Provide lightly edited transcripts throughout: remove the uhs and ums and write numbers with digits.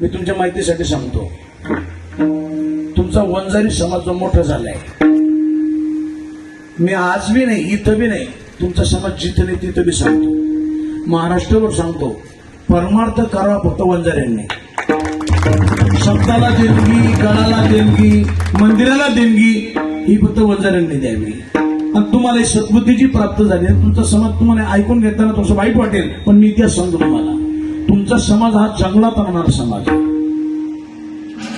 मी तुमच्या माहितीसाठी सांगतो, तुमचा वंजारी समाज जो मोठा झालाय, मी आज बी नाही इथं बी नाही, तुमचा समाज जिथं नाही तिथं बी सांगतो, महाराष्ट्रावर सांगतो, परमार्थ करावा फक्त वंजाऱ्यांनी. शब्दाला देणगी, गणाला देणगी, मंदिराला देणगी ही फक्त वंजाऱ्यांनी द्यावी. आणि तुम्हाला सद्बुद्धीची प्राप्त झाली, तुमचा समाज तुम्हाला ऐकून घेताना थोडंसं वाईट वाटेल, पण मी इतिहास सांगतो तुम्हाला, तुमचा समाज हा जंगलात राहणारा समाज आहे.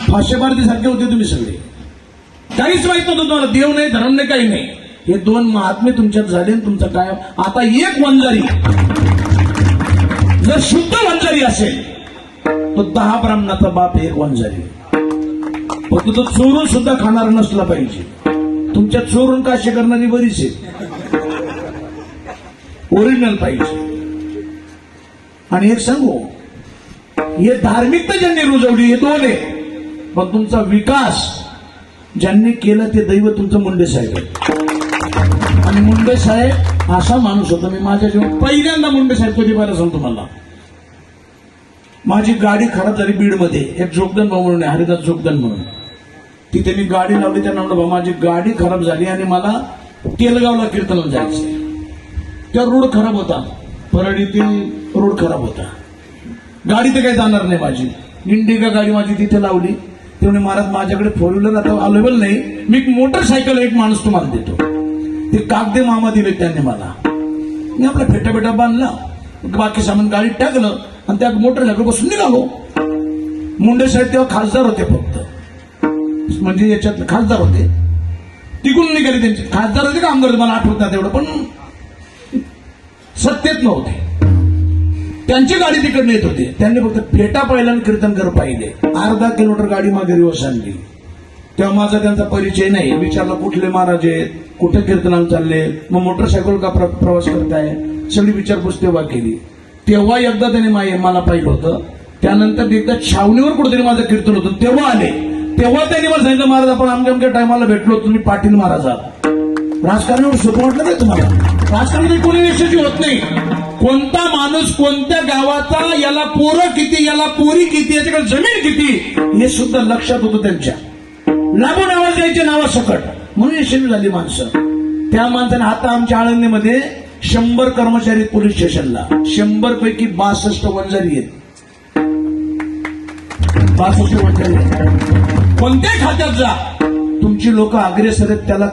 फाशेबारती सारखे होते तुम्ही सगळे, काहीच माहित नव्हतं तुम्हाला, देव नाही धर्म नाही काही नाही. हे दोन महात्मे तुमच्यात झाले, तुमचा काय आता एक वंजारी जर शुद्ध वंजारी असेल तो 10 ब्राह्मणाचा बाप एक वंजारी. फक्त तो चोरून सुद्धा खाणार नसला पाहिजे. तुमच्या चोरून काशी करणारी बरीच आहे, ओरिजिनल पाहिजे. आणि एक सांगू, हे धार्मिकता ज्यांनी रुजवली हे दोन आहे, पण तुमचा विकास ज्यांनी केला ते दैव तुमचं मुंडे साहेब आहे. आणि मुंडे साहेब असा माणूस होता, मी माझ्या जीवन पहिल्यांदा मुंडे साहेब कधी पाहिलं सांगतो तुम्हाला. माझी गाडी खराब झाली बीडमध्ये, एक जोगदन भाऊ म्हणून आहे, हरिदास जोगदन म्हणून, तिथे मी गाडी लावली. त्यांना म्हणलं, माझी गाडी खराब झाली आणि मला तेलगावला कीर्तनाला जायचं. त्या रोड खराब होता, परळीतील रोड खराब होता, गाडी तर काही जाणार नाही माझी. इंडिका गाडी माझी तिथे लावली. ते म्हणे, महाराज माझ्याकडे फोर व्हीलर आता अवेलेबल नाही, मी एक मोटरसायकल एक माणूस तुम्हाला देतो. ते कागदे मामा दिले त्यांनी मला. मी आपला फेटा बांधला, बाकी सामान गाडीत टाकलं आणि त्या मोटरसायकल बसून निघालो. मुंडे साहेब तेव्हा खासदार होते, फक्त म्हणजे याच्यात खासदार होते, तिकडून निघाले. त्यांचे खासदार होते का आमदार होते मला आठवत नाही तेवढं, पण सत्तेत नव्हते. त्यांची गाडी तिकडे येत होती. त्यांनी फक्त फेटा पाहिला आणि कीर्तनकर पाहिले. अर्धा किलोमीटर गाडी मागे रिवर्स आणली. तेव्हा माझा त्यांचा परिचय नाही. विचारला कुठले महाराज आहेत, कुठे कीर्तनाला चालले, मग मोटरसायकल का प्रवास करताय, सगळी विचारपूस तेव्हा केली. तेव्हा एकदा त्याने मला पाहिलं होतं. त्यानंतर एकदा छावणीवर कुठेतरी माझं कीर्तन होतं, तेव्हा आले. तेव्हा त्यांनी मला सांगितलं, महाराज आपण अमक्या टायमाला भेटलो, तुम्ही पाटील महाराज आहात. राजकारणावर सोपं वाटलं नाही तुम्हाला? राजकारणात कोणी यशस्वी होत नाही. कोणता माणूस कोणत्या गावाचा, याला पोरं किती, याला पोरी किती, याच्याकडे जमीन किती, हे सुद्धा लक्षात होतं त्यांच्या. लागून आवाज द्यायचे नावासकट, म्हणून यशस्वी झाली माणसं. त्या माणसाने आता आमच्या आळंदीमध्ये 100 कर्मचारी पोलीस स्टेशनला, 100 पैकी 62 वंजारी आहेत. 62 वंजारी. कोणत्याही खात्यात जा, तुमची लोक अग्रेसर आहेत, त्याला